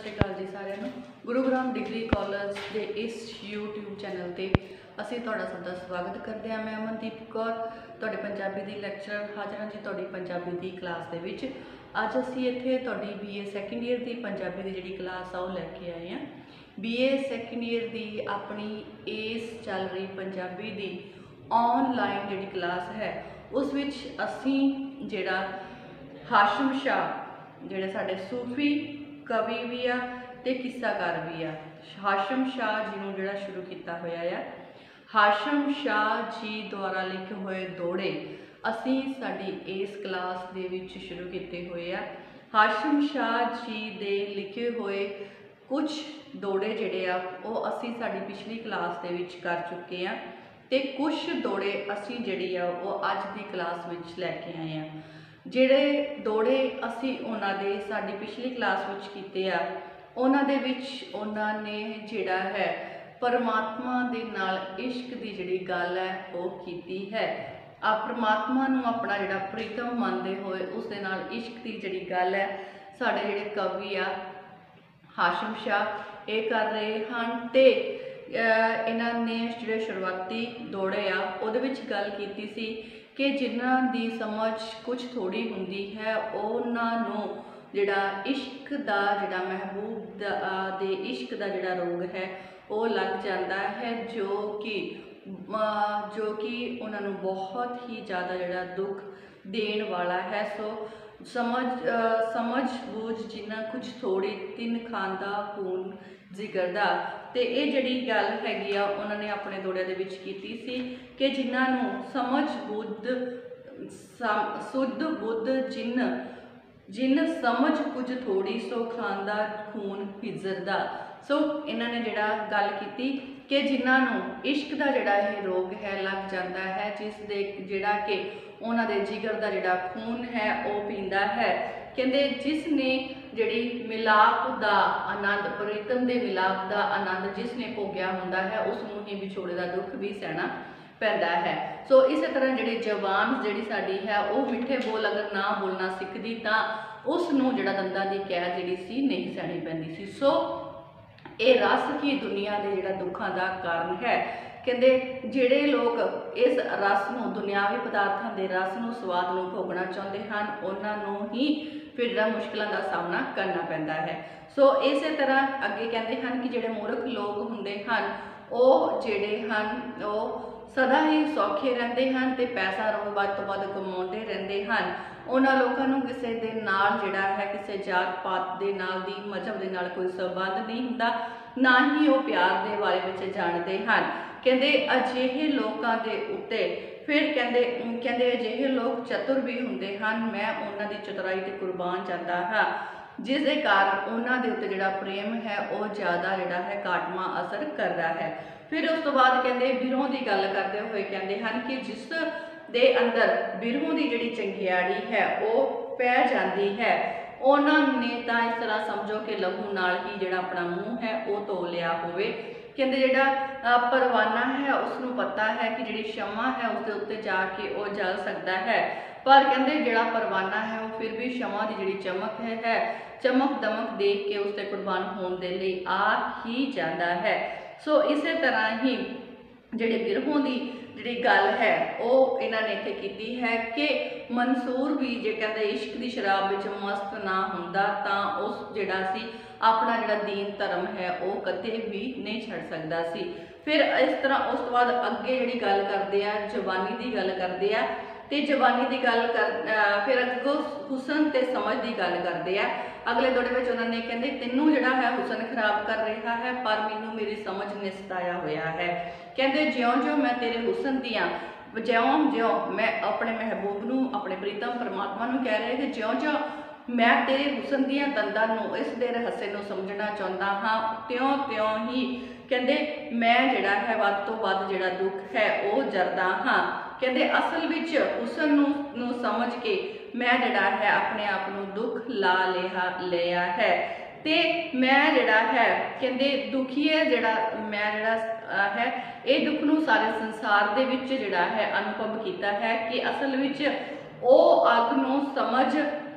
श्री अकाल जी सारिਆਂ ਨੂੰ। गुरु gram degree college के इस यूट्यूब चैनल पर ਅਸੀਂ ਤੁਹਾਡਾ ਸਭ ਦਾ ਸਵਾਗਤ ਕਰਦੇ ਹਾਂ। मैं अमनदीप कौर ਤੁਹਾਡੇ ਪੰਜਾਬੀ ਦੀ ਲੈਕਚਰਰ ਹਾਜ਼ਰ ਹਾਂ ਜੀ ਤੁਹਾਡੀ ਪੰਜਾਬੀ ਦੀ ਕਲਾਸ ਦੇ ਵਿੱਚ। ਅੱਜ ਅਸੀਂ ਇੱਥੇ ਤੁਹਾਡੀ BA ਸੈਕੰਡ ਈਅਰ ਦੀ ਪੰਜਾਬੀ ਦੀ ਜਿਹੜੀ ਕਲਾਸ ਆ ਉਹ ਲੈ ਕੇ ਆਏ ਹਾਂ। BA ਸੈਕੰਡ ਈਅਰ ਦੀ ਆਪਣੀ ਇਸ ਚੱਲ ਰਹੀ ਪੰਜਾਬੀ ਦੀ ऑनलाइन ਜਿਹੜੀ ਕਲਾਸ ਹੈ ਉਸ ਵਿੱਚ ਅਸੀਂ ਜਿਹੜਾ ਹਾਸ਼ਮ शाह ਜਿਹੜੇ ਸਾਡੇ सूफी कवि भी आ ते किस्साकार भी आ। हाशम शाह जी ने जोड़ा शुरू किया होया है। हाशम शाह जी द्वारा लिखे हुए दोड़े असी साडी इस क्लास दे विच शुरू किए हुए आ। हाशम शाह जी दे लिखे हुए कुछ दोड़े जिहड़े आ वो असी साडी पिछली क्लास दे विच कर चुके हैं ते कुछ दोड़े असी जिहड़ी आ वो अज दी क्लास विच लैके आए हैं। ਜਿਹੜੇ दोड़े असी उन्होंने साड़ी पिछली क्लास विच कीते आ उन्हां दे विच उन्होंने जिहड़ा है परमात्मा दे नाल इश्क दी जिहड़ी गल है वो कीती है। परमात्मा नूं अपना जिहड़ा प्रीतम मनदे होए उस दे नाल इश्क दी जिहड़ी गल है साडे जिहड़े कवि आ हाशम शाह ये कर रहे हैं। ते इन्हां ने जिहड़े शुरुआती दोड़े आ उहदे विच गल कीती सी कि जिन्हां दी समझ कुछ थोड़ी हुंदी है उन्हां नूं जिहड़ा इश्क दा जिहड़ा महबूब दे इश्क दा जिहड़ा रोग है वो लग जाता है जो कि उन्हां नूं बहुत ही ज़्यादा जिहड़ा दुख देण वाला है। सो समझ बूझ जिन्ना कुछ थोड़ी तिन खांदा खून जिगर दा ते ये जिहड़ी गल हैगी आ उन्होंने अपने दोड़े दे विच कीती सी कि जिन्हां नूं समझ बुद्ध सुध बुद्ध जिन समझ कुछ थोड़ी सो खांदा खून हिजरदा। सो इन्होंने जिहड़ा गल कीती कि जिन्हां नूं इश्क दा जिहड़ा ये रोग है लग जाता है जिस दे जिहड़ा कि उन्हां दे जिगर दा जिहड़ा खून है वो पींदा है। कहते जिसने जिहड़ी मिलाप दा आनंद प्रीतम दे मिलाप दा आनंद जिसने भोग्या हुंदा है उसनूं ही विछोड़े दा दुख भी सहना पैंदा है। सो इस तरह जिहड़ी जबान जिहड़ी साडी है वो मिठे बोल अगर ना बोलना सीखदी तां उसनूं जिहड़ा दंदां दी कैद जिहड़ी सी नहीं सहनी पैंदी सी। सो ये रस की दुनिया के जिहड़ा दुखां दा कारण है। कहते जिहड़े लोग इस रस नूं दुनियावी पदार्थां दे रस नूं स्वाद नूं भोगना चाहुंदे हन उन्हां नूं ही फिर जिहड़ा मुश्किलों का सामना करना पैंदा है। सो इस तरह अगे कहते हैं कि जिहड़े मूर्ख लोग हुंदे हन वो जिहड़े हन वो सदा ही सौखे रहंदे हन ते पैसा रोज़ वध तो वध कमाउंदे रहिंदे हन। उन्हां लोकां नूं किसी दे नाल जिहड़ा है किसी जात पात दे नाल दी मजहब दे नाल कोई संबंध नहीं हुंदा ना ही वो प्यार दे बारे विच जाणदे हन। कहते अजिहे लोगों के उत्ते फिर कहते अजिहे लोग चतुर भी हुंदे हन मैं उन्हां दी चतुराई ते कुर्बान जांदा हाँ जिस दे कारण उन्हां दे उत्ते जिहड़ा प्रेम है वो ज़्यादा जिहड़ा है काटमा असर करता है। फिर उस तो बाद कहते बिरों की गल करते हुए कहते हैं कि जिस दे अंदर बिरों की जिहड़ी चंगियाड़ी है वो पै जाती है उन्होंने तो इस तरह समझो कि लहू नाल ही जिहड़ा अपना मूँह है वो धो लिया होवे। कहते जिहड़ा परवाना है उसनूं पता है कि जिहड़ी शमा है उसके उत्ते जाके वो जल सकता है पर कहते जिहड़ा परवाना है वो फिर भी शमा की जिहड़ी चमक है चमक दमक देख के उससे कुर्बान होने के लिए आ ही जाता है। सो इस तरह ही जिहड़े बिरहों की जिहड़ी गल है वो इन्होंने इत्थे कीती है कि मंसूर भी जे कहते इश्क की शराब विच मस्त ना हुंदा तां उस जिहड़ा सी अपना जिहड़ा दीन धर्म है वो कदे भी नहीं छड़ सकदा सी। फिर इस तरह उस तो बाद अगे जिहड़ी गल करदे आ जवानी की गल करदे आ ते जवानी की गल कर फिर अगों हुसन ते समझ की गल करदे आ। अगले दोड़े में उन्होंने कहते तेनों जिहड़ा है हुसन खराब कर रहा है पर मैनू मेरी समझ ने सताया होया है। कहते ज्यों ज्यों मैं तेरे हुसन दियाँ ज्यों ज्यों मैं अपने महबूब नूं अपने प्रीतम परमात्मा नूं कह रहे कि ज्यों ज्यों मैं तेरे हुसन दियाँ दंदां नूं इस दे रहस्य नूं समझना चाहुंदा हाँ त्यों त्यों ही कहते मैं जिहड़ा है वध तो वध जिहड़ा दुख है वो जरदा हाँ। कहते असल विच हुसन नूं समझ के मैं जिहड़ा है अपने आप नूं दुख ला लिया है ते मैं जिहड़ा है कहते दुखीए जिहड़ा मैं जिहड़ा है ये दुख नूं सारे संसार दे विच जिहड़ा है अनुभव कीता है कि असल विच ओ अग नूं समझ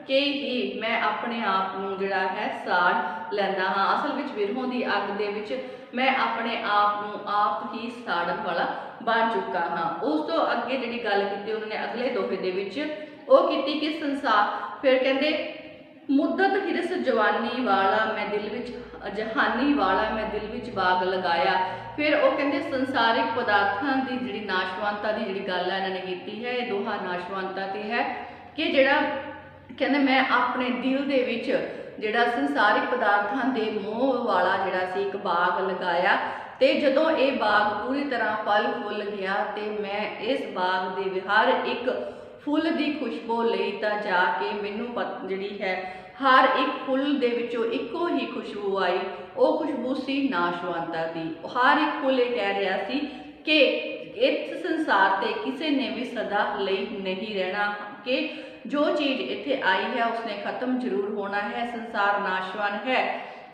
के ही मैं अपने आप नूं जिहड़ा है साड़ लैंदा हाँ। असल विच विरहों दी अग दे विच मैं अपने आप नूं आप ही साड़न वाला बन चुका हाँ। उस तो अगे जिहड़ी गल कीती उन्होंने अगले दोहे दे विच ओह कीती कि संसार फिर कहंदे मुद्दत हिरस जवानी वाला मैं दिल विच जहानी वाला मैं दिल विच बाग लगाया। फिर वो कहते संसारिक पदार्थों की जी नाशवानता की जी गल है इन्होंने की है, दोहा नाशवानता ते है कि जड़ा कहते मैं अपने दिल दे विच जड़ा संसारिक पदार्थों के मोह वाला जड़ा सी एक बाग लगाया ते जदों ये बाग पूरी तरह फल फुल गया ते मैं इस बाग दे हर एक फुल की खुशबू लई तां जाके मैनू जिहड़ी है हर एक फुल दे विचों इको ही खुशबू आई, वो खुशबू सी नाशवानता की। हर एक फुल ये कह रहा सी कि इस संसार ते किसी ने भी सदा लई नहीं रहना, कि जो चीज़ इत्थे आई है उसने खत्म जरूर होना है, संसार नाशवान है।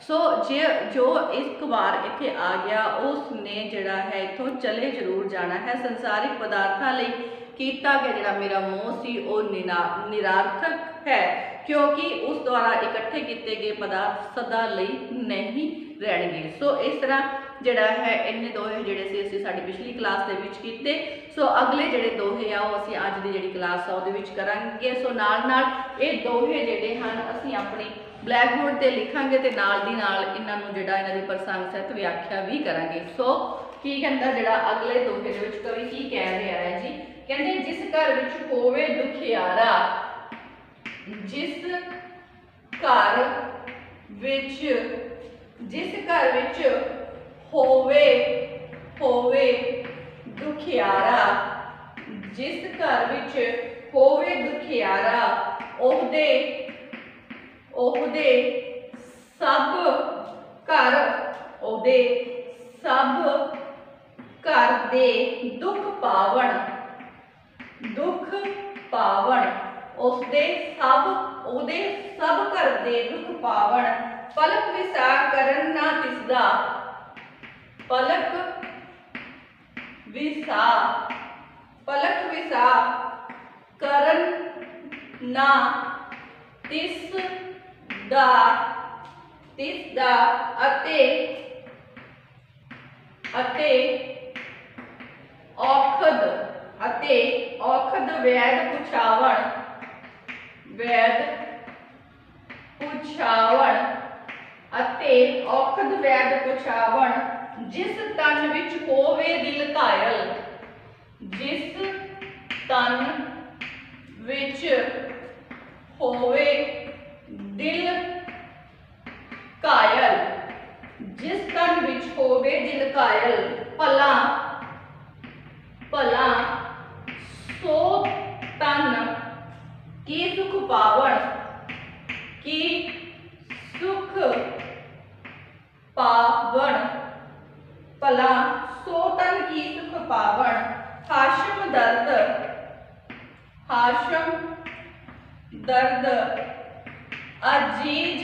सो जो एक बार इत्थे आ गया उसने जड़ा है इत्थों चले जरूर जाना है। संसारिक पदार्थों लई कीता गया जड़ा मेरा मोह सी वो निरार्थक है, क्योंकि उस द्वारा इकट्ठे किए गए पदार्थ सदा लई नहीं रहणगे। सो इस तरह जड़ा है इन्ने दोहे जिहड़े सी असीं साडी पिछली क्लास दे विच कीते। सो अगले जिहड़े दोहे आ असीं अज दी जिहड़ी क्लास आ उहदे विच करांगे। सो नाल नाल ये दोहे जिहड़े हन असीं अपनी ब्लैक बोर्ड ते लिखांगे ते नाल दी नाल इन्हां नूं जिहड़ा इन्हां दी प्रसंग सहित व्याख्या भी करांगे। सो की कहंदा जिहड़ा अगले दोहे दे विच कवि की कह रहा है जी, कहंदे जिस घर विच होवे दुखियारा, जिस घर विच होवे दुखियारा, जिस घर विच होवे दुखियारा ओहदे सब घर दे दुख पावण, उसदे सब घर दे दुख पावण, पलक विसा करन ना तिसदा, पलक विसा करन ना तिसदा औखद वैद पुछावण, औखद वैद पुछावण, जिस तन विच होवे दिल घायल, जिस तन विच होवे दिल घायल, जिस तन विच होवे दिल घायल, भला सो तन की सुख पावण, भला सो तन की सुख पावण, हाशम दर्द अजीज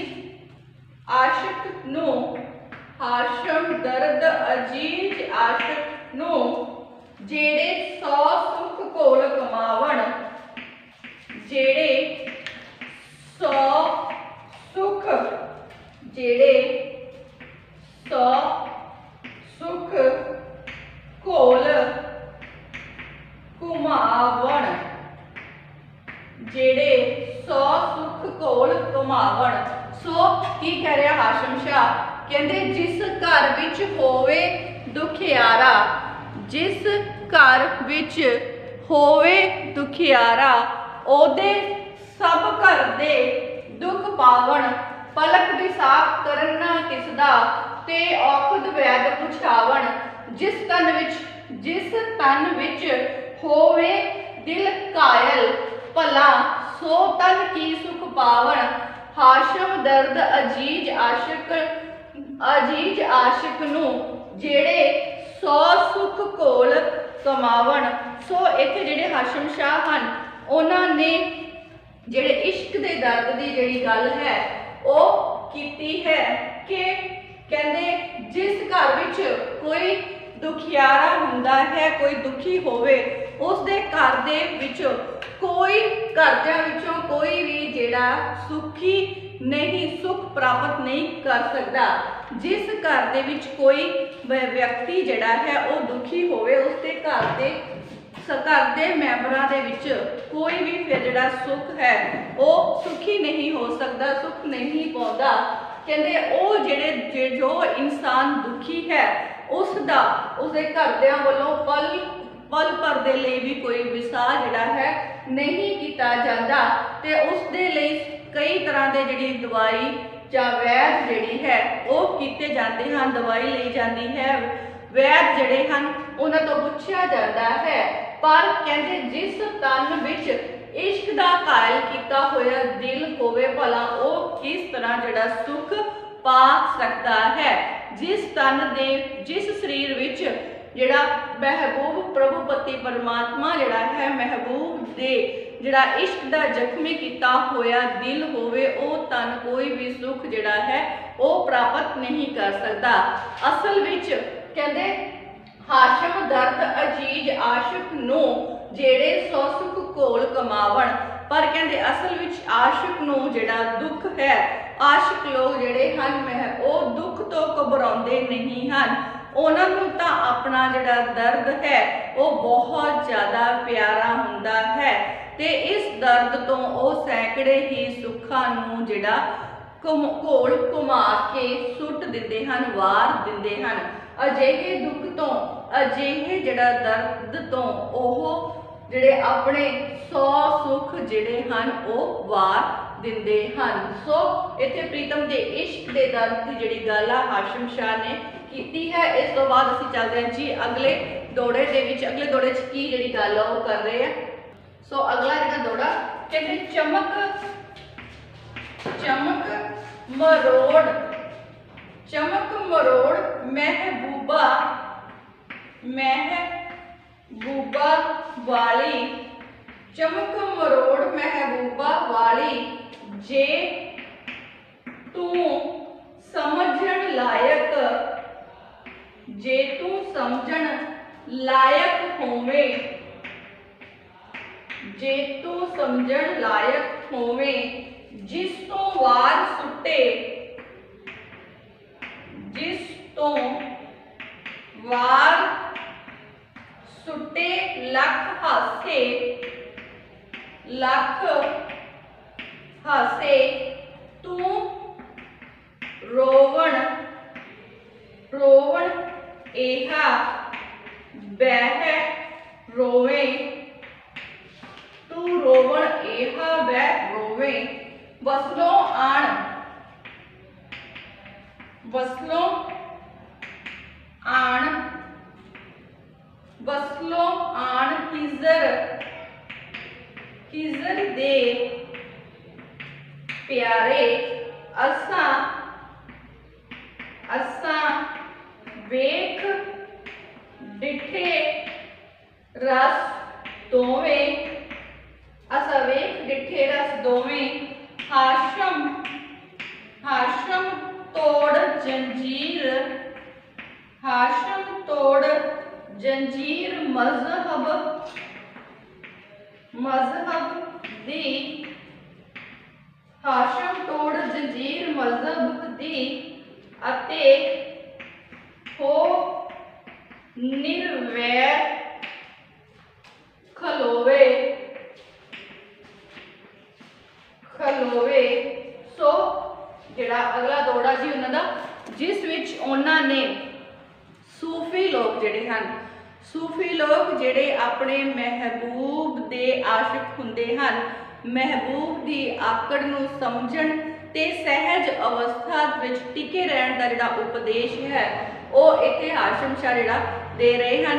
आशिक नूं, हाशम दर्द अजीज आशिक नूं, जेड़े 100 सुख कोल कमावण, जेड़े 100 सुख कोल घुमावण, जेड़े 100 सुख कोल घुमावण। सो की कह रहा हाशम शाह, कहते जिस घर विच होवे दुखियारा, जिस घर विच होवे दुखियारा ओदे सब घर दे दुख पावण, पलक विसा करना किसदा ते औखद वैद पुछावण, जिस तन विच होवे दिल घायल, भला सो तन की सुख पावण, हाशम दर्द अजीज आशिक नूं, जेड़े 100 सुख कोल कमावण। सो इत्थे जिहड़े हाशम शाह हन उन्होंने जिहड़े इश्क दे दर्द की जिहड़ी गल है वो कीती है कि कहंदे जिस घर विच कोई दुखियारा हुंदा है, कोई दुखी होवे, उस दे घर दे विच कोई घरदियां विचों कोई भी जिहड़ा सुखी नहीं सुख प्राप्त नहीं कर सकता। जिस घर दे विच कोई व्यक्ति जिहड़ा है वो दुखी होवे उसके घर दे मैंबरां दे विच कोई भी फिर जिहड़ा सुख है वो सुखी नहीं हो सकता, सुख नहीं पाउंदा। कहंदे ओ जिहड़े जो इंसान दुखी है उसका उसके घरदियां वालों पल भर दे लई भी कोई विसाह जिहड़ा है नहीं किया जाता ते उसदे लई कई तरह के जिहड़ी दवाई या वैद जिहड़ी है वो कीते जाते हैं, दवाई ली जाती है, वैद जिहड़े हैं उन्हां तों पुछया जाता है। पर कहंदे जिस तन विच इश्क दा कायल किया होया दिल होवे भला वो किस तरह जिहड़ा सुख पा सकता है। जिस तन दे जिस शरीर विच जिहड़ा महबूब प्रभुपति परमात्मा जिहड़ा है महबूब दे जिहड़ा इश्क दा जख्मी किया होया दिल होवे ओ तन कोई भी सुख जिहड़ा है वो प्राप्त नहीं कर सकता। असल विच कहंदे हाशम दर्द अजीज आशिक नू जेड़े सौ सुख कोल कमावन। पर कहंदे असल विच आशिक नू जिहड़ा दुख है आशिक लोग जिहड़े हन वो दुख तो घबराउंदे नहीं हन, उन्होंने तो अपना जिहड़ा दर्द है वो बहुत ज़्यादा प्यारा हुंदा है ते इस दर्द तो वो सैकड़े ही सुखा नू जिहड़ा घोल घुमा के सुट दिंदे हन, वार दिंदे हन। अजिहे दुख तो अजिहे जिहड़ा दर्द तो ओह जिहड़े अपने 100 सुख जिहड़े हन वो वार दिंदे हन। सो इत्थे प्रीतम दे इश्क दे दर्द की जिहड़ी गल आ हाशिम शाह ने कीती है। इस तो बाद असीं चलदे हां जी अगले दौड़े दे विच। अगले दौड़े च की जिहड़ी गल आ वो कर रहे हैं। सो अगला जिहड़ा दौड़ा कहते चमक मरोड़ महबूबा वाली, चमक मरोड़ महबूबा वाली जे तू समझण लायक, जे तू समझण लायक होवे, जे तू समझण लायक होवे, जिस तो वार सुटे, जिस तो वार सुटे लख हासे तू रोवण एहा बह रोवे, तू रोवण एहा बह रोवे। वसलों आण हिजर दे प्यारे असां वेख डिठे रस दोवें, असां वेख डिठे रस दोवें। हाशम तोड़ जंजीर मजहब दी, हाशम तोड़ जंजीर मजहब दी अते हो निर्वैर खलोवे। सो जिहड़ा अगला दौड़ा जी उन्हां दा जिस विच उन्हां ने सूफी लोग जिहड़े हन, सूफी लोग जिहड़े अपने महबूब दे आशिक हुंदे हन, महबूब दी आकड़ नूं समझण ते सहज अवस्था विच टिके रहण दा जिहड़ा उपदेश है वो इत्थे हाशिम शाह जिहड़ा दे रहे हन।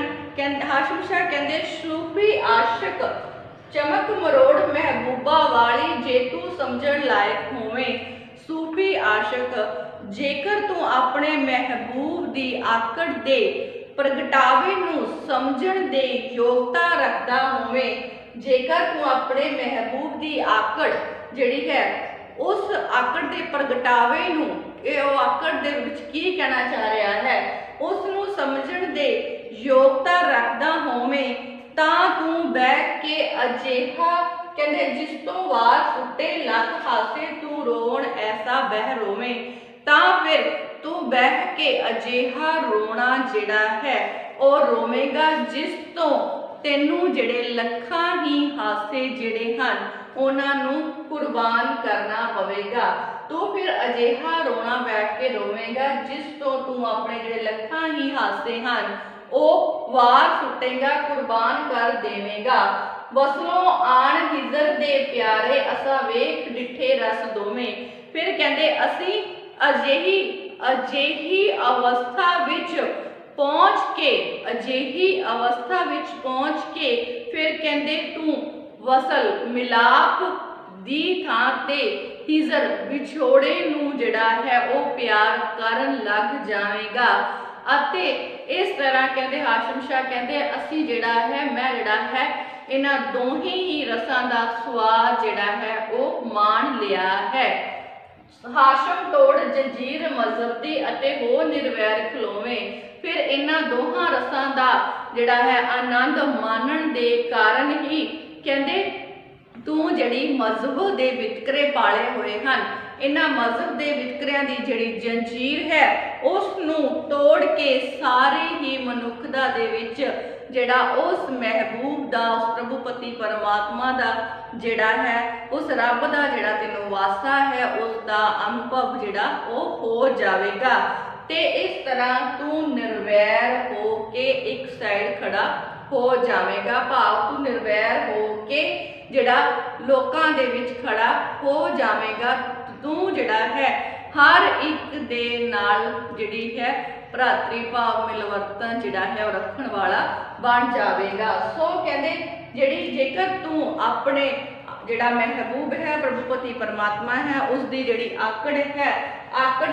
हाशिम शाह कहंदे सूफी आशिक चमक मरोड़ महबूबा वाली जे तू समझण लायक होवे। सूफी आशिक जेकर तू अपने महबूब दी आकड़ दे प्रगटावे नूं समझण दे योग्यता रखदा होवे, जेकर तू अपने महबूब दी आकड़ जिहड़ी है उस आकड़ दे प्रगटावे नूं आकड़ दे विच की कहना चाह रहा है उस नूं समझण दे योग्यता रखदा होवे ਤਾਂ ਤੂੰ ਬਹਿ ਕੇ ਅਜਿਹਾ ਕਹਿੰਦੇ ਜਿਸ ਤੋਂ ਵਾਰ ਸੁੱਟੇ ਲੱਖ ਹਾਸੇ ਤੂੰ ਰੋਣ ਐਸਾ ਬਹਿ ਰੋਵੇਂ। ਤਾਂ ਫਿਰ ਤੂੰ ਬਹਿ ਕੇ ਅਜਿਹਾ ਰੋਣਾ ਜਿਹੜਾ ਹੈ ਉਹ ਰੋਵੇਂਗਾ ਜਿਸ ਤੋਂ ਤੈਨੂੰ ਜਿਹੜੇ ਲੱਖਾਂ ਹੀ ਹਾਸੇ ਜਿਹੜੇ ਹਨ ਉਹਨਾਂ ਨੂੰ ਕੁਰਬਾਨ ਕਰਨਾ ਪਵੇਗਾ। ਤੂੰ ਫਿਰ ਅਜਿਹਾ ਰੋਣਾ ਬੈਠ ਕੇ ਰੋਵੇਂਗਾ ਜਿਸ ਤੋਂ ਤੂੰ ਆਪਣੇ ਜਿਹੜੇ ਲੱਖਾਂ ਹੀ ਹਾਸੇ ਹਨ ਉਹ ਵਾਰ ਸੁੱਟੇਗਾ, ਕੁਰਬਾਨ ਕਰ ਦੇਵੇਂਗਾ। ਵਸਲੋਂ ਆਣ ਹਿਜ਼ਰ ਦੇ ਪਿਆਰੇ ਅਸਾਂ ਵੇਖ ਡਿੱਠੇ ਰਸ ਦੋਵੇਂ। ਫਿਰ ਕਹਿੰਦੇ ਅਸੀਂ ਅਜਿਹੀ ਅਵਸਥਾ ਵਿੱਚ ਪਹੁੰਚ ਕੇ ਫਿਰ ਕਹਿੰਦੇ ਤੂੰ ਵਸਲ ਮਿਲਾਪ ਦੀ ਥਾਂ ਤੇ ਹਿਜ਼ਰ ਵਿਛੋੜੇ ਨੂੰ ਜਿਹੜਾ ਹੈ ਉਹ ਪਿਆਰ ਕਰਨ ਲੱਗ ਜਾਵੇਗਾ। ਅਤੇ ਇਸ ਤਰ੍ਹਾਂ ਕਹਿੰਦੇ ਹਾਸ਼ਮ ਸ਼ਾਹ ਕਹਿੰਦੇ ਅਸੀਂ ਮੈਂ ਇਹਨਾਂ ਦੋਹੇ ਹੀ ਰਸਾਂ ਦਾ ਸਵਾਦ ਜਿਹੜਾ ਹੈ ਉਹ ਮਾਣ ਲਿਆ ਹੈ। ਹਾਸ਼ਮ ਤੋੜ ਜੰਜੀਰ ਮਜ਼ਹਬ ਦੀ ਅਤੇ ਹੋ ਨਿਰਵੈਰ ਖਲੋਵੇਂ। ਫਿਰ ਇਹਨਾਂ ਦੋਹਾਂ ਰਸਾਂ ਦਾ ਜਿਹੜਾ ਹੈ ਆਨੰਦ ਮਾਣਨ ਦੇ ਕਾਰਨ ਹੀ ਕਹਿੰਦੇ ਤੂੰ ਜਿਹੜੀ ਮਜ਼ਹਬ ਦੇ ਵਿਤਕਰੇ ਪਾਲੇ ਹੋਏ ਹਨ ਇਹਨਾਂ ਮਜ਼ਹਬ ਦੇ ਵਿਤਕਰਿਆਂ ਦੀ ਜਿਹੜੀ ਜੰਜੀਰ ਹੈ ਉਸ ਨੂੰ ਤੋੜ ਕੇ ਸਾਰੇ ਹੀ ਮਨੁੱਖਤਾ ਦੇ ਵਿੱਚ ਜਿਹੜਾ ਉਸ ਮਹਿਬੂਬ ਦਾ ਉਸ ਪ੍ਰਭੂਪਤੀ ਪਰਮਾਤਮਾ ਦਾ ਜਿਹੜਾ ਹੈ ਉਸ ਰੱਬ ਦਾ ਜਿਹੜਾ ਤੈਨੂੰ ਵਾਸਾ ਹੈ ਉਸ ਦਾ ਅਨੁਭਵ ਜਿਹੜਾ ਉਹ ਹੋ ਜਾਵੇਗਾ। ਤੇ ਇਸ ਤਰ੍ਹਾਂ ਤੂੰ ਨਿਰਵੈਰ ਹੋ ਕੇ ਇੱਕ ਸਾਈਡ ਖੜਾ ਹੋ ਜਾਵੇਗਾ। ਭਾਵ ਤੂੰ ਨਿਰਵੈਰ ਹੋ ਕੇ ਜਿਹੜਾ ਲੋਕਾਂ ਦੇ ਵਿੱਚ ਖੜਾ ਹੋ ਜਾਵੇਗਾ। ਤੂੰ ਜਿਹੜਾ ਹੈ ਹਰ ਇੱਕ ਦੇ ਨਾਲ ਜਿਹੜੀ ਹੈ ਭਰਾਤਰੀ ਭਾਵ ਮਿਲਵਰਤਨ ਜਿਹੜਾ ਹੈ ਉਹ ਰੱਖਣ ਵਾਲਾ ਬਣ ਜਾਵੇਗਾ। ਸੋ ਕਹਿੰਦੇ ਜੇਕਰ ਤੂੰ ਆਪਣੇ ਜਿਹੜਾ ਮਹਿਬੂਬ ਹੈ ਪ੍ਰਭੂਪਤੀ ਪਰਮਾਤਮਾ ਹੈ ਉਸ ਦੀ ਜਿਹੜੀ ਆਕੜ ਹੈ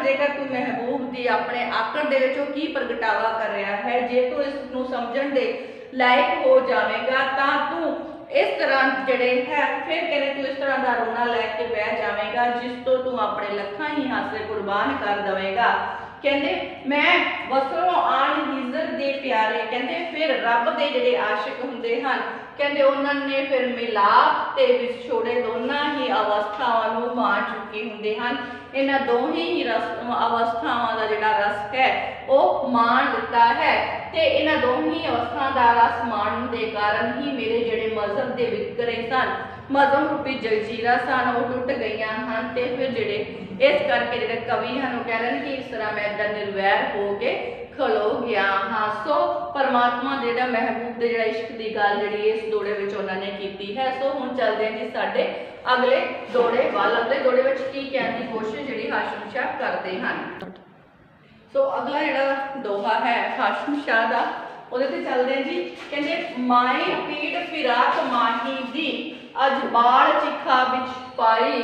ਜੇਕਰ ਤੂੰ ਮਹਿਬੂਬ ਦੀ ਆਪਣੇ ਆਕੜ ਦੇ ਵਿੱਚ ਉਹ ਕੀ ਪ੍ਰਗਟਾਵਾ ਕਰ ਰਿਹਾ ਹੈ ਜੇ ਤੂੰ ਇਸ ਨੂੰ ਸਮਝਣ ਦੇ ਲਾਇਕ ਹੋ ਜਾਵੇਗਾ ਤਾਂ ਤੂੰ ਇਸ ਤਰ੍ਹਾਂ ਜਿਹੜੇ ਹੈ ਫਿਰ ਕਹਿੰਦੇ ਤੂੰ ਇਸ ਤਰ੍ਹਾਂ ਦਾ ਰੋਣਾ ਲੈ ਕੇ ਬਹਿ ਜਾਵੇਗਾ ਜਿਸ ਤੋਂ ਤੂੰ ਆਪਣੇ ਲੱਖਾਂ ਹੀ ਹਾਸੇ ਕੁਰਬਾਨ ਕਰ ਦੇਵੇਗਾ। ਕਹਿੰਦੇ ਮੈਂ ਵਸਲੋਂ ਆਣ ਹਿਜ਼ਰ ਦੇ ਪਿਆਰੇ ਕਹਿੰਦੇ ਫਿਰ ਰੱਬ ਦੇ ਜਿਹੜੇ ਆਸ਼ਿਕ ਹੁੰਦੇ ਹਨ ਕਹਿੰਦੇ ਉਹਨਾਂ ਨੇ ਫਿਰ ਮਿਲਾਪ ਤੇ ਵਿਛੋੜੇ ਦੋਨਾਂ ਹੀ ਅਵਸਥਾਵਾਂ ਨੂੰ ਮਾਣ ਚੁੱਕੇ ਹੁੰਦੇ ਹਨ। ਇਹਨਾਂ ਦੋਹੇ ਹੀ ਅਵਸਥਾਵਾਂ ਦਾ ਜਿਹੜਾ ਰਸ ਹੈ ਉਹ ਮਾਣ ਦਿੱਤਾ ਹੈ ਤੇ ਇਹਨਾਂ ਦੋਹੀ ਅਵਸਥਾ ਦਾ ਰਸ ਮਾਣਨ ਦੇ ਕਾਰਨ ਹੀ ਮੇਰੇ ਜਿਹੜੇ ਮਜ਼ਹਬ ਦੇ ਵਿਤਕਰੇ ਸਨ ਮਜ਼ਹਬ ਰੂਪੀ ਜੰਜੀਰਾਂ ਸਨ ਉਹ ਟੁੱਟ ਗਈਆਂ ਹਨ। ਤੇ ਫਿਰ ਜਿਹੜੇ ਇਸ ਕਰਕੇ ਜਿਹੜੇ ਕਵੀ ਹਨ ਉਹ ਕਹਿ ਰਹੇ ਕਿ ਇਸ ਤਰ੍ਹਾਂ ਮੈਂ ਏਦਾਂ ਨਿਰਵੈਰ ਹੋ ਕੇ ਖਲੋ ਗਿਆ ਹਾਂ। ਸੋ ਪਰਮਾਤਮਾ ਦੇ ਜਿਹੜਾ ਮਹਿਬੂਬ ਦੇ ਜਿਹੜਾ ਇਸ਼ਕ ਦੀ ਗੱਲ ਜਿਹੜੀ ਇਸ ਦੋੜੇ ਵਿੱਚ ਉਹਨਾਂ ਨੇ ਕੀਤੀ ਹੈ। ਸੋ ਹੁਣ ਚੱਲਦੇ ਹਾਂ ਜੀ ਸਾਡੇ ਅਗਲੇ ਦੋੜੇ ਵੱਲ। ਅਗਲੇ ਦੋੜੇ ਵਿੱਚ ਕੀ ਕਹਿਣ ਦੀ ਕੋਸ਼ਿਸ਼ ਜਿਹੜੀ ਹਾਸ਼ਮ ਸ਼ਾਹ ਕਰਦੇ ਹਨ। ਸੋ ਅਗਲਾ ਜਿਹੜਾ ਦੋਹਾ ਹੈ ਹਾਸ਼ਮ ਸ਼ਾਹ ਦਾ ਉਹਦੇ ਤੇ ਚੱਲਦੇ ਹਾਂ ਜੀ। ਕਹਿੰਦੇ ਮਾਏ ਪੀੜ ਫਿਰਾਕ ਮਾਹੀ ਦੀ ਅੱਜ ਬਾਲ ਚਿਖਾ ਵਿੱਚ ਪਾਈ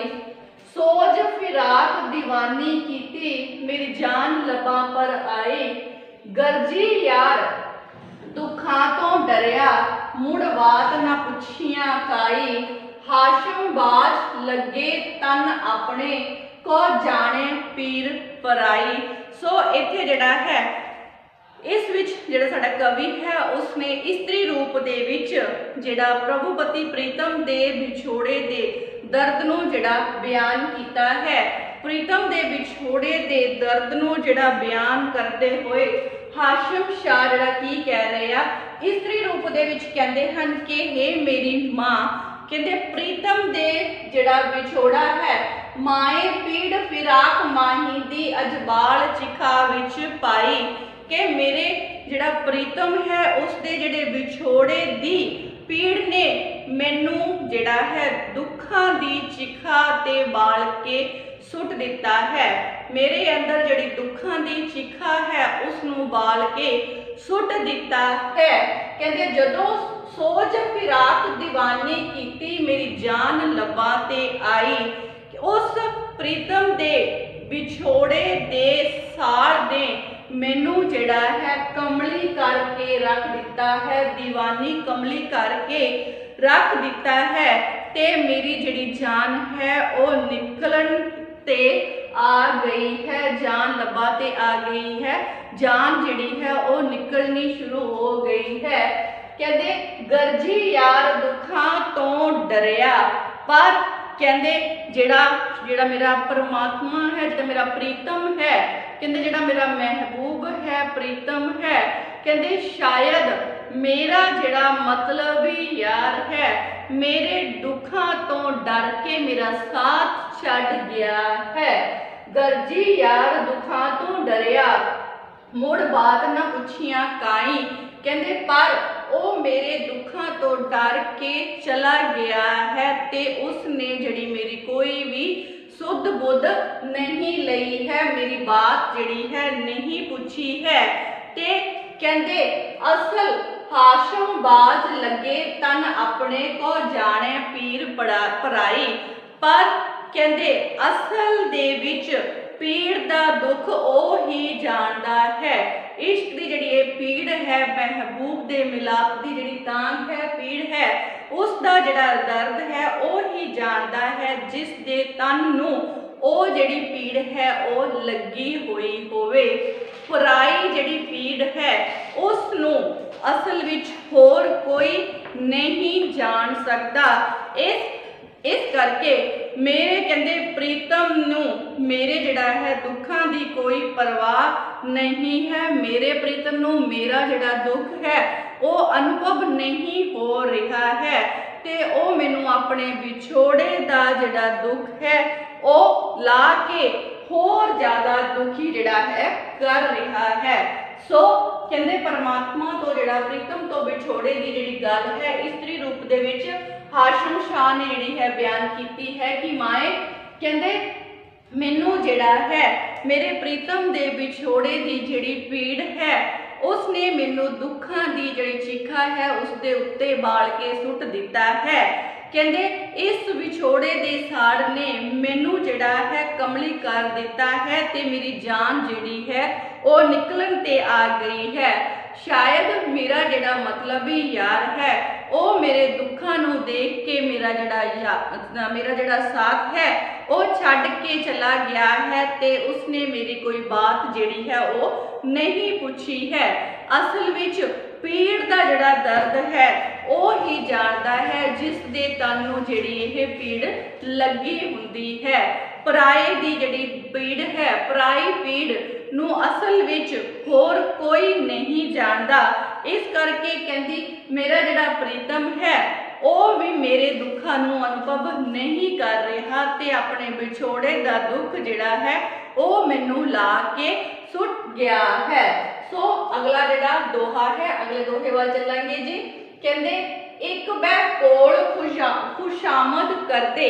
ਸੋਜ ਫਿਰਾਕ ਦੀਵਾਨੀ ਕੀਤੀ ਮੇਰੀ ਜਾਨ ਲੱਬਾਂ ਪਰ ਆਈ ਗਰਜੀ ਯਾਰ ਦੁੱਖਾਂ ਤੋਂ ਡਰਿਆ ਮੁੜ ਬਾਤ ਨਾ ਪੁੱਛੀਆਂ ਕਾਈ ਹਾਸ਼ਮ ਬਾਜ ਲੱਗੇ ਤਨ ਆਪਣੇ ਕੋ ਜਾਣੇ ਪੀਰ ਪਰਾਈ। ਸੋ ਇੱਥੇ ਜਿਹੜਾ ਹੈ ਇਸ ਵਿੱਚ ਜਿਹੜਾ ਸਾਡਾ ਕਵੀ ਹੈ ਉਸਨੇ ਇਸਤਰੀ ਰੂਪ ਦੇ ਵਿੱਚ ਜਿਹੜਾ ਪ੍ਰਭੂਪਤੀ ਪ੍ਰੀਤਮ ਦੇ ਵਿਛੋੜੇ ਦੇ ਦਰਦ ਨੂੰ ਜਿਹੜਾ ਬਿਆਨ ਕੀਤਾ ਹੈ। ਪ੍ਰੀਤਮ ਦੇ ਵਿਛੋੜੇ ਦੇ ਦਰਦ ਨੂੰ ਜਿਹੜਾ ਬਿਆਨ ਕਰਦੇ ਹੋਏ ਹਾਸ਼ਮ ਸ਼ਾਹ ਜਿਹੜਾ ਕੀ ਕਹਿ ਰਹੇ ਆ ਇਸਤਰੀ ਰੂਪ ਦੇ ਵਿੱਚ ਕਹਿੰਦੇ ਹਨ ਕਿ हे ਮੇਰੀ ਮਾਂ ਕਹਿੰਦੇ ਪ੍ਰੀਤਮ ਦੇ ਜਿਹੜਾ ਵਿਛੋੜਾ ਹੈ ਮਾਏ ਪੀੜ ਫਿਰਾਕ ਮਾਹੀ ਦੀ ਅਜਬਾਲ ਚਿਖਾ ਵਿੱਚ ਪਾਈ ਕਿ ਮੇਰੇ ਜਿਹੜਾ ਪ੍ਰੀਤਮ ਹੈ ਉਸ ਦੇ ਜਿਹੜੇ ਵਿਛੋੜੇ ਦੀ ਪੀੜ ਨੇ ਮੈਨੂੰ ਜਿਹੜਾ ਹੈ ਦੁੱਖਾਂ ਦੀ ਚਿਖਾ ਤੇ ਬਾਲ ਕੇ ਸੁੱਟ ਦਿੱਤਾ ਹੈ। ਮੇਰੇ ਅੰਦਰ ਜਿਹੜੀ ਦੁੱਖਾਂ ਦੀ ਚਿਖਾ ਹੈ ਉਸ ਨੂੰ ਬਾਲ ਕੇ ਸੁੱਟ ਦਿੱਤਾ ਹੈ। ਕਹਿੰਦੇ ਜਦੋਂ ਸੋਚ ਫਿਰਾਕ ਦੀਵਾਨੀ ਕੀਤੀ ਮੇਰੀ ਜਾਨ ਲੱਬਾਂ ਤੇ ਆਈ ਉਸ ਪ੍ਰੀਤਮ ਦੇ ਵਿਛੋੜੇ ਦੇ ਸਾੜ ਦੇ ਮੈਨੂੰ ਜਿਹੜਾ ਹੈ ਕਮਲੀ ਕਰਕੇ ਰੱਖ ਦਿੱਤਾ ਹੈ ਦੀਵਾਨੀ ਕਮਲੀ ਕਰਕੇ ਰੱਖ ਦਿੱਤਾ ਹੈ ਤੇ ਮੇਰੀ ਜਿਹੜੀ ਜਾਨ ਹੈ ਉਹ ਨਿਕਲਣ ਤੇ ਆ ਗਈ ਹੈ ਜਾਨ ਲੱਭਾ ਤੇ ਆ ਗਈ ਹੈ ਜਾਨ ਜਿਹੜੀ ਹੈ ਉਹ ਨਿਕਲਣੀ ਸ਼ੁਰੂ ਹੋ ਗਈ ਹੈ। कहते गरजी यार दुखों तो डरिया पर कहते जेड़ा जेड़ा मेरा परमात्मा है, जेड़ा मेरा प्रीतम है, कहते जेड़ा मेरा महबूब है, प्रीतम है, कहते शायद मेरा जेड़ा मतलबी यार है मेरे दुखों तो डर के मेरा साथ छड़ गया है। गरजी यार दुखों तो डरिया मुड़ बात न पुछिया काई, कहते पर वो मेरे दुखों तो डर के चला गया है ते उसने जड़ी मेरी कोई भी सुध बुध नहीं लई है, मेरी बात जड़ी है नहीं पूछी है। ते कहते असल हाशम बाज लगे तन अपने को जाने पीर पराई, पर कहते असल दे विच पीड़ दा दुख ओ ही जानदा है। इश्क दी जड़ी ये पीड़ है, महबूब दे मिलाप दी जड़ी तांग है, पीड़ है, उसका जड़ा दर्द है ओ ही जानदा है जिस दे तन नू ओ जड़ी पीड़ है ओ लगी हुई होवे। पराई जड़ी पीड़ है उसनू असल विच होर कोई नहीं जान सकता। इस करके मेरे कहते प्रीतम नू मेरे जड़ा है दुखों की कोई परवाह नहीं है, मेरे प्रीतम नू मेरा जड़ा दुख है वो अनुभव नहीं हो रहा है ते ओ मैनू अपने विछोड़े दा जड़ा दुख है वो ला के होर ज़्यादा दुखी जड़ा है कर रहा है। सो कहते परमात्मा तो जड़ा प्रीतम तो विछोड़े की जी गल है इस्त्री रूप दे विच हाशम शाह ने जी है बयान की है कि माए कहते मैनू जड़ा है मेरे प्रीतम दे विछोड़े की जी पीड़ है उसने मैनू दुखों की जी चिखा है उसके उत्ते बाल के सुट दिता है। कहते इस विछोड़े दे साड़ ने मैनू जड़ा है कमली कर दिता है ते मेरी जान जिहड़ी है वो निकलन ते आ गई है। शायद मेरा जड़ा मतलबी यार है वो मेरे दुखों नू देख के मेरा जड़ा साथ है वो छड़ के चला गया है ते उसने मेरी कोई बात जिहड़ी है वो नहीं पूछी है। असल विच पीड़ का जड़ा दर्द है वो ही जानता है जिस दे तन नू जिहड़ी ये पीड़ लगी हुंदी है। पराए दी जिहड़ी पीड़ है पराई पीड़ नू असल विच होर कोई नहीं जानता। इस करके कहती मेरा जड़ा प्रीतम है वो भी मेरे दुखों नू अनुभव नहीं कर रहा ते अपने विछोड़े का दुख जिहड़ा है वो मैनू ला के सुट गया है। सो अगला जड़ा दोहा है अगले दोहे वाल चलांगे जी। कहते एक बह कोल खुशामद करते,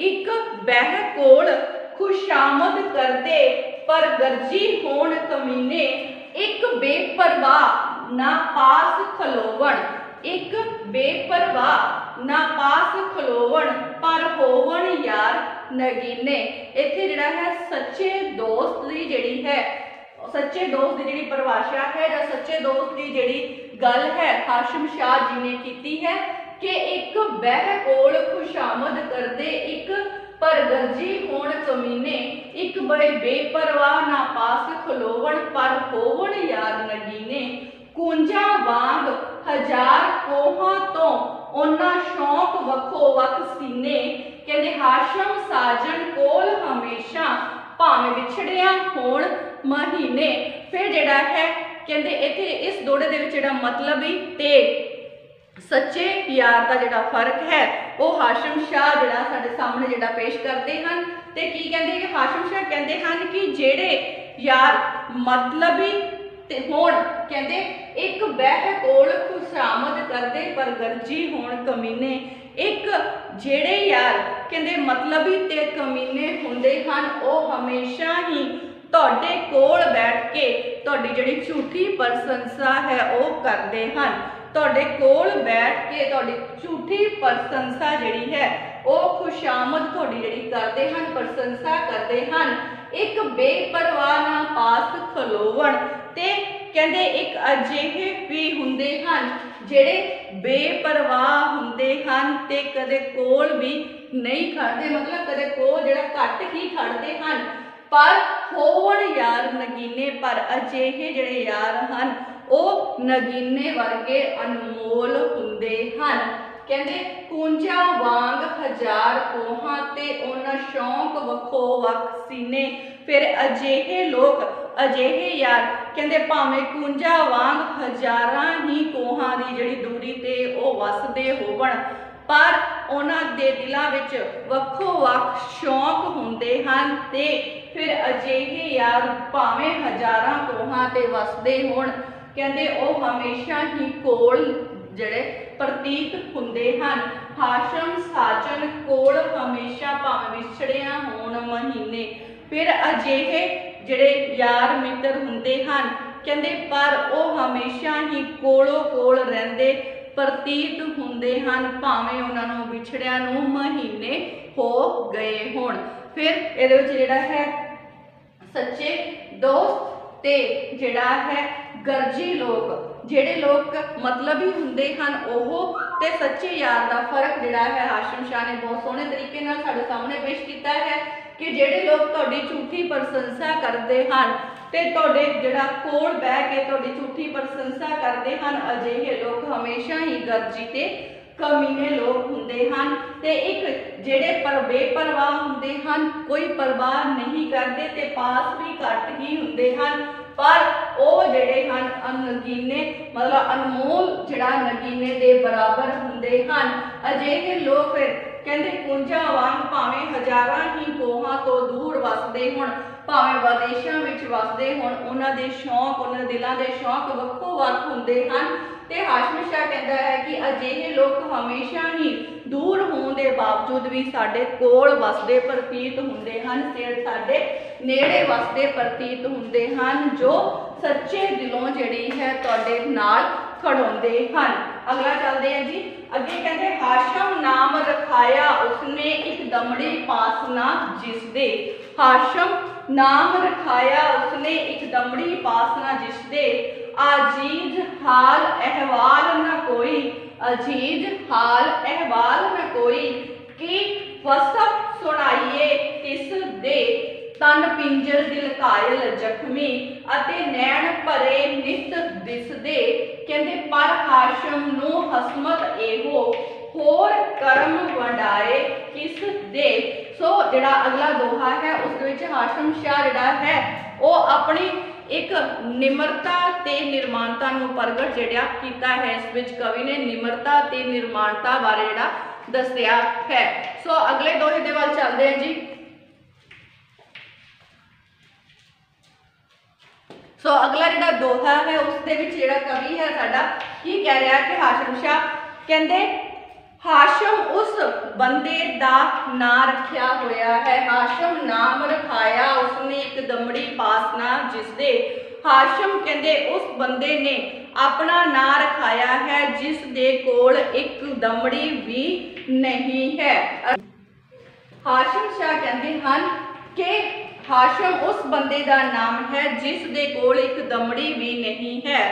एक बह कोल खुशामद करते पर गरजी होण कमीने, एक बेपरवाह ना पास खलोवण, एक बेपरवाह ना पास खलोवण पर होवण यार नगीने। इत्थे जिहड़ा है सच्चे दोस्त की जिहड़ी है सच्चे दोस्त की जी परिभाषा है या सच्चे दोस्त की जी गल है हाशम शाह जी ने की है कि एक बह कोल खुशामद करते, एक पर गरजी होण कमीने, एक बड़े बेपरवाह ना पास खलोवण पर होवण यार नगीने। कुंजा वांग हजार कोहां तो ओना शौक वखो वख सीने। कहते हाशम साजन कोल हमेशा भावें विछड़िया होण महीने। फिर जिहड़ा है कहते इत्थे इस दोड़े दे विच जिहड़ा मतलबी ते सच्चे यार का जिहड़ा फर्क है वो हाशम शाह जिहड़ा साडे सामने जिहड़ा पेश करते हैं। ते की कहते कि हाशम शाह कहते हैं कि जिहड़े यार मतलबी ते होण कहते एक बह कोल खुशामद करते पर गरजी होण कमीने। एक जिहड़े यार कहते मतलबी ते कमीने हुंदे हन वो हमेशा ही तुहाडे कोल बैठ के तुहाडी जिहड़ी झूठी प्रशंसा है वो करते हैं। तुहाडे कोल बैठ के तुहाडी झूठी प्रशंसा जिहड़ी है वो खुशामद तुहाडी जिहड़ी करते हैं प्रशंसा करते हैं। एक बेपरवाह ना पास खलोवण ते कहते एक अजिहे भी हुंदे हन जिहड़े बेपरवाह हुंदे हन ते कदे कोल भी नहीं खड़ते, मतलब कदे कोल जिहड़ा घट ही खड़ते हैं पर होवण यार नगीने। पर अजिहे जिहड़े यार हन ਉਹ ਨਗੀਨੇ ਵਰਗੇ ਅਨਮੋਲ ਹੁੰਦੇ ਹਨ। ਕਹਿੰਦੇ ਕੂੰਜਾਂ ਵਾਂਗ ਹਜ਼ਾਰ ਕੋਹਾਂ ਤੇ ਉਹਨਾਂ ਸ਼ੌਂਕ ਵੱਖੋ ਵੱਖ ਸੀਨੇ। ਫਿਰ ਅਜਿਹੇ ਲੋਕ, ਅਜਿਹੇ ਯਾਰ, ਕਹਿੰਦੇ ਭਾਵੇਂ ਕੂੰਜਾਂ ਵਾਂਗ ਹਜ਼ਾਰਾਂ ਹੀ ਕੋਹਾਂ ਦੀ ਜਿਹੜੀ ਦੂਰੀ ਤੇ ਉਹ ਵਸਦੇ ਹੋਵਣ, ਪਰ ਉਹਨਾਂ ਦੇ ਦਿਲਾਂ ਵਿੱਚ ਵੱਖੋ ਵੱਖ ਸ਼ੌਂਕ ਹੁੰਦੇ ਹਨ। ਤੇ ਫਿਰ ਅਜਿਹੇ ਯਾਰ ਭਾਵੇਂ ਹਜ਼ਾਰਾਂ ਕੋਹਾਂ ਤੇ ਵਸਦੇ ਹੋਣ, ਕਹਿੰਦੇ ਉਹ ਹਮੇਸ਼ਾ ਹੀ ਕੋਲ ਜਿਹੜੇ ਪ੍ਰਤੀਤ ਹੁੰਦੇ ਹਨ। ਹਾਸ਼ਮ ਸਾਜਨ ਕੋਲ ਹਮੇਸ਼ਾ ਭਾਵੇਂ ਵਿਛੜਿਆ ਹੋਣ ਮਹੀਨੇ। ਫਿਰ ਅਜਿਹੇ ਜਿਹੜੇ ਯਾਰ ਮਿੱਤਰ ਹੁੰਦੇ ਹਨ, ਕਹਿੰਦੇ ਪਰ ਉਹ ਹਮੇਸ਼ਾ ਹੀ ਕੋਲੋਂ ਕੋਲ ਰਹਿੰਦੇ ਪ੍ਰਤੀਤ ਹੁੰਦੇ ਹਨ, ਭਾਵੇਂ ਉਹਨਾਂ ਨੂੰ ਵਿਛੜਿਆਂ ਨੂੰ ਮਹੀਨੇ ਹੋ ਗਏ ਹੋਣ। ਫਿਰ ਇਹਦੇ ਵਿੱਚ ਜਿਹੜਾ ਹੈ ਸੱਚੇ ਦੋਸਤ ਤੇ ਜਿਹੜਾ ਹੈ ਗਰਜੀ ਲੋਕ, ਜਿਹੜੇ ਲੋਕ ਮਤਲਬੀ ਹੁੰਦੇ ਹਨ ਉਹ ਤੇ ਸੱਚੇ ਯਾਰ ਦਾ ਫਰਕ ਜਿਹੜਾ ਹੈ ਹਾਸ਼ਮ ਸ਼ਾਹ ਨੇ ਬਹੁਤ ਸੋਹਣੇ ਤਰੀਕੇ ਨਾਲ ਸਾਡੇ ਸਾਹਮਣੇ ਪੇਸ਼ ਕੀਤਾ ਹੈ ਕਿ ਜਿਹੜੇ ਲੋਕ ਤੁਹਾਡੀ ਝੂਠੀ ਪ੍ਰਸ਼ੰਸਾ ਕਰਦੇ ਹਨ ਤੇ ਤੁਹਾਡੇ ਜਿਹੜਾ ਕੋਲ ਬਹਿ ਕੇ ਤੁਹਾਡੀ ਝੂਠੀ ਪ੍ਰਸ਼ੰਸਾ ਕਰਦੇ ਹਨ, ਅਜਿਹੇ ਲੋਕ ਹਮੇਸ਼ਾ ਹੀ ਗਰਜੀ ਤੇ ਕਮੀਨੇ ਲੋਕ ਹੁੰਦੇ ਹਨ। ਤੇ ਇੱਕ ਜਿਹੜੇ ਬੇਪਰਵਾਹ ਹੁੰਦੇ ਹਨ, ਕੋਈ ਪਰਵਾਹ ਨਹੀਂ ਕਰਦੇ ਤੇ ਪਾਸ ਵੀ ਘੱਟ ਹੀ ਹੁੰਦੇ ਹਨ, ਪਰ ਉਹ ਜਿਹੜੇ ਹਨ ਨਗੀਨੇ ਮਤਲਬ ਅਨਮੋਲ ਜਿਹੜਾ ਨਗੀਨੇ ਦੇ ਬਰਾਬਰ ਹੁੰਦੇ ਹਨ। ਅਜਿਹੇ ਲੋਕ ਫਿਰ ਕਹਿੰਦੇ ਕੂੰਜਾਂ ਵਾਂਗ ਭਾਵੇਂ ਹਜ਼ਾਰਾਂ ਹੀ ਕੋਹਾਂ ਤੋਂ ਦੂਰ ਵਸਦੇ ਹੋਣ, ਭਾਵੇਂ ਵਿਦੇਸ਼ਾਂ ਵਿੱਚ ਵਸਦੇ ਹੋਣ, ਉਹਨਾਂ ਦੇ ਸ਼ੌਂਕ, ਉਹਨਾਂ ਦਿਲਾਂ ਦੇ ਸ਼ੌਂਕ ਵੱਖੋ ਵੱਖ ਹੁੰਦੇ ਹਨ। ਤੇ ਹਾਸ਼ਮ ਸ਼ਾਹ ਕਹਿੰਦਾ ਹੈ ਕਿ ਅਜਿਹੇ ਲੋਕ ਹਮੇਸ਼ਾ ਹੀ ਦੂਰ ਹੋਣ ਦੇ ਬਾਵਜੂਦ ਵੀ ਸਾਡੇ ਕੋਲ ਵਸਦੇ ਪ੍ਰਤੀਤ ਹੁੰਦੇ ਹਨ, ਸਾਡੇ ਨੇੜੇ ਵਸਦੇ ਪ੍ਰਤੀਤ ਹੁੰਦੇ ਹਨ, ਜੋ ਸੱਚੇ ਦਿਲੋਂ ਜਿਹੜੀ ਹੈ ਤੁਹਾਡੇ ਨਾਲ ਖੜੋਂਦੇ ਹਨ। ਅਗਲਾ ਚੱਲਦੇ ਹਾਂ ਜੀ। ਅੱਗੇ ਕਹਿੰਦੇ ਹਾਸ਼ਮ ਨਾਮ ਰਖਾਇਆ ਉਸਨੇ ਇੱਕ ਦਮੜੀ ਪਾਸਨਾ ਜਿਸਦੇ। ਹਾਸ਼ਮ ਨਾਮ ਰਖਾਇਆ ਉਸਨੇ ਇੱਕ ਦਮੜੀ ਪਾਸਨਾ ਜਿਸਦੇ। ਅਜੀਜ਼ ਹਾਲ ਅਹਿਵਾਲ ਨਾ ਕੋਈ, ਅਜੀਜ਼ ਹਾਲ ਅਹਿਵਾਲ ਨਾ ਕੋਈ, ਕਿ ਵਸਫ ਸੁਣਾਈਏ ਤਿਸ ਦੇ। ਤਨ ਪਿੰਜਰ ਦਿਲ ਘਾਇਲ ਜ਼ਖਮੀ ਅਤੇ ਨੈਣ ਭਰੇ ਨਿਤ ਦਿਸਦੇ। ਕਹਿੰਦੇ ਪਰ ਹਾਸ਼ਮ ਨੂੰ ਹਸਮਤ ਇਹੋ, ਹੋਰ ਕਰਮ ਵੰਡਾਏ ਕਿਸ ਦੇ। ਸੋ ਜਿਹੜਾ ਅਗਲਾ ਦੋਹਾ ਹੈ ਉਸ ਵਿੱਚ ਹਾਸ਼ਮ ਸ਼ਾਹ ਜਿਹੜਾ ਹੈ ਉਹ ਆਪਣੀ ਇੱਕ ਨਿਮਰਤਾ ਤੇ ਨਿਰਮਾਨਤਾ ਨੂੰ ਪ੍ਰਗਟ ਜਿਹੜਾ ਕੀਤਾ ਹੈ। ਇਸ ਵਿੱਚ ਕਵੀ ਨੇ ਨਿਮਰਤਾ ਤੇ ਨਿਰਮਾਨਤਾ ਬਾਰੇ ਜਿਹੜਾ ਦੱਸਿਆ ਹੈ। ਸੋ ਅਗਲੇ ਦੋਹੇ ਦੇ ਵੱਲ ਚੱਲਦੇ ਹਾਂ ਜੀ। ਸੋ ਅਗਲਾ ਜਿਹੜਾ ਦੋਹਾ ਹੈ ਉਸ ਦੇ ਵਿੱਚ ਜਿਹੜਾ ਕਵੀ ਹੈ ਸਾਡਾ ਕੀ ਕਹਿ ਰਿਹਾ ਕਿ ਹਾਸ਼ਮ ਸ਼ਾਹ ਕਹਿੰਦੇ ਹਾਸ਼ਮ ਉਸ ਬੰਦੇ ਦਾ ਨਾਂ ਰੱਖਿਆ ਹੋਇਆ ਹੈ। ਹਾਸ਼ਮ ਨਾਮ ਰਖਾਇਆ ਉਸਨੇ ਇੱਕ ਦਮੜੀ ਪਾਸਨਾ ਜਿਸਦੇ। ਹਾਸ਼ਮ ਕਹਿੰਦੇ ਉਸ ਬੰਦੇ ਨੇ ਆਪਣਾ ਨਾਂ ਰਖਾਇਆ ਹੈ ਜਿਸ ਦੇ ਕੋਲ ਇੱਕ ਦਮੜੀ ਵੀ ਨਹੀਂ ਹੈ। ਹਾਸ਼ਮ ਸ਼ਾਹ ਕਹਿੰਦੇ ਹਨ ਕਿ ਹਾਸ਼ਮ ਉਸ ਬੰਦੇ ਦਾ ਨਾਮ ਹੈ ਜਿਸ ਦੇ ਕੋਲ ਇੱਕ ਦਮੜੀ ਵੀ ਨਹੀਂ ਹੈ,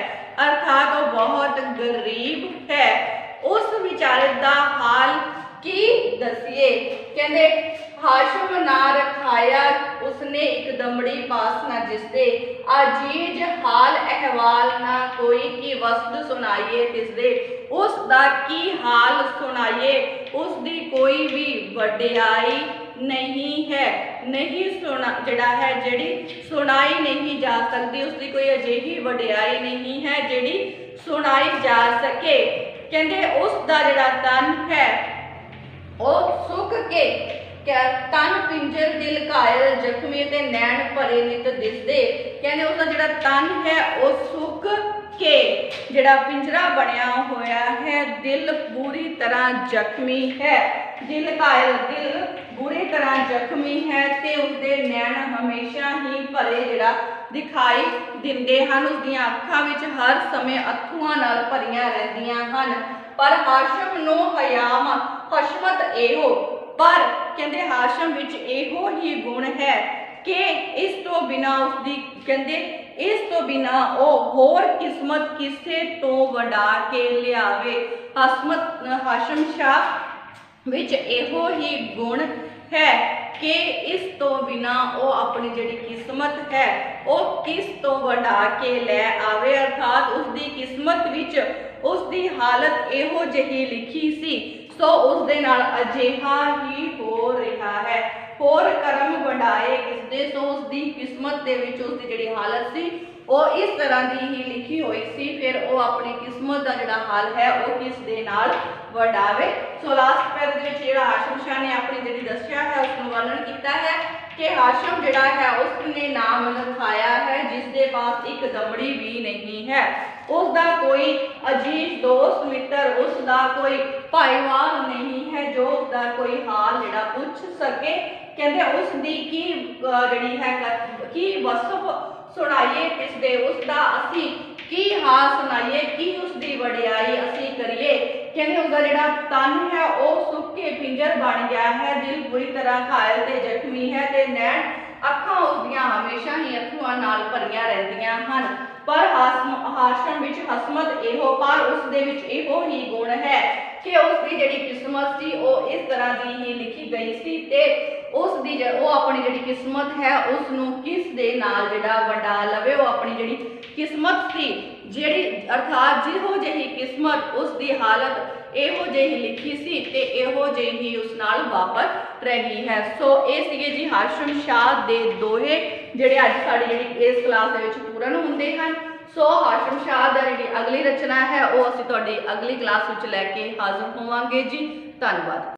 ਅਰਥਾਤ ਉਹ ਬਹੁਤ ਗਰੀਬ ਹੈ। ਉਸ ਵਿਚਾਰੇ ਦਾ ਹਾਲ ਕੀ ਦਸੀਏ। ਕਹਿੰਦੇ ਹਾਸ਼ਮ ਨਾਂ ਰਖਾਇਆ ਉਸਨੇ ਇੱਕ ਦਮੜੀ ਪਾਸਨਾ ਜਿਸਦੇ। ਅਜੀਜ਼ ਹਾਲ ਅਹਿਵਾਲ ਨਾ ਕੋਈ, ਕਿ ਵਸਦ ਸੁਣਾਈਏ ਤਿਸਦੇ। ਉਸ ਦਾ ਕੀ ਹਾਲ ਸੁਣਾਈਏ, ਉਸ ਦੀ ਕੋਈ ਵੀ ਵਡਿਆਈ ਨਹੀਂ ਹੈ। ਨਹੀਂ ਜਿਹੜਾ ਹੈ ਜਿਹੜੀ ਸੁਣਾਈ ਨਹੀਂ ਜਾ ਸਕਦੀ, ਉਸ ਦੀ ਕੋਈ ਅਜਿਹੀ ਵਡਿਆਈ ਨਹੀਂ ਹੈ ਜਿਹੜੀ ਸੁਣਾਈ ਜਾ ਸਕੇ। ਕਹਿੰਦੇ ਉਸ ਦਾ ਜਿਹੜਾ ਤਨ ਹੈ ਉਹ ਸੁੱਕ ਕੇ ਤਨ ਪਿੰਜਰ ਦਿਲ ਘਾਇਲ ਜ਼ਖਮੀ ਤੇ ਨੈਣ ਭਰੇ ਨਿਤ ਦਿਸਦੇ। ਕਹਿੰਦੇ ਉਸ ਦਾ ਜਿਹੜਾ ਤਨ ਹੈ ਉਹ ਸੁੱਕ ਕੇ ਜਿਹੜਾ ਪਿੰਜਰਾ ਬਣਿਆ ਹੋਇਆ ਹੈ, ਦਿਲ ਬੁਰੀ ਤਰ੍ਹਾਂ ਜ਼ਖਮੀ ਹੈ। ਦਿਲ ਘਾਇਲ, ਦਿਲ ਬੁਰੀ ਤਰ੍ਹਾਂ ਜ਼ਖਮੀ ਹੈ ਤੇ ਉਸਦੇ ਨੈਣ ਹਮੇਸ਼ਾ ਹੀ ਭਰੇ ਜਿਹੜਾ ਦਿਖਾਈ ਦਿੰਦੇ ਹਨ। ਉਸਦੀਆਂ ਅੱਖਾਂ ਵਿੱਚ ਹਰ ਸਮੇਂ ਅੱਥੂਆਂ ਨਾਲ ਭਰੀਆਂ ਰਹਿੰਦੀਆਂ ਹਨ। ਪਰ ਹਾਸ਼ਮ ਨੂੰ ਹਸ਼ਮਤ ਇਹੋ, ਪਰ ਕਹਿੰਦੇ ਹਾਸ਼ਮ ਵਿੱਚ ਇਹੋ ਹੀ ਗੁਣ ਹੈ ਕਿ ਇਸ ਤੋਂ ਬਿਨਾਂ ਉਸਦੀ ਕਹਿੰਦੇ ਇਸ ਤੋਂ ਬਿਨਾਂ ਉਹ ਹੋਰ ਕਿਸਮਤ ਕਿਸੇ ਤੋਂ ਵੰਡਾ ਕੇ ਲਿਆਵੇ। ਹਾਸ਼ਮ ਸ਼ਾਹ ਵਿੱਚ ਇਹੋ ਹੀ ਗੁਣ ਹੈ कि इस तो बिना वो अपनी जिहड़ी किस्मत है वो किस तो वधा के लै आवे, अर्थात उसकी किस्मत विच उसकी हालत इहो जही लिखी सी सो उसदे नाल अजिहा ही हो रहा है। होर कर्म वंडाए किसदे, सो उसकी किस्मत दे विच उसकी जिहड़ी हालत सी वो इस तरह की ही लिखी हुई सी, फिर वो अपनी किस्मत का जिहड़ा हाल है वो किस दे नाल वंडावे। सो लास्ट पैर दे विच जिहड़ा हाशम शाह ने अपनी जिहड़ी दस्सिया है उसनु वर्णन किया है कि हाशम जिहड़ा है उसने नाम लिखाया है जिसके पास एक दमड़ी भी नहीं है, उसका कोई अजीज दोस्त मित्र, उसका कोई भाईवाल नहीं है जो उसका कोई हाल जिहड़ा पूछ सके। कहते उसकी की जिहड़ी है की वसफ सुनाइए किसदे, उसका असी की हाल सुनाइए, की उसकी वडियाई असी करिए। कहते उसका जिहड़ा तन है वह सुख के पिंजर बन गया है, दिल बुरी तरह घायल ते जख्मी है ते नैन अखां उसदियां हमेशा ही अथरुआं नाल भरियां रहंदियां हन। पर हाशम विच हसमत इहो, पर उसदे विच इहो ही गुण है कि उसकी जिहड़ी किस्मत सी वो इस तरह की ही लिखी गई सी ते उसदी वो अपनी जिहड़ी किस्मत है उसनू किस दे नाल जिहड़ा वंडा लवे, वो अपनी जिहड़ी किस्मत सी जिहड़ी अर्थात जिहो जही किस्मत उसकी हालत इहो जही लिखी सी ते इहो जही उस नाल वापर रही है। सो ये सीगे जी हाशम शाह दे दोहे जिहड़े अज साडी जिहड़ी इस क्लास दे विच पूर्ण हुंदे हन। सो हाशम शाह दा जिहड़ी अगली रचना है वो असीं तुहाडी अगली क्लास विच लैके हाज़र होवांगे जी। धन्नवाद।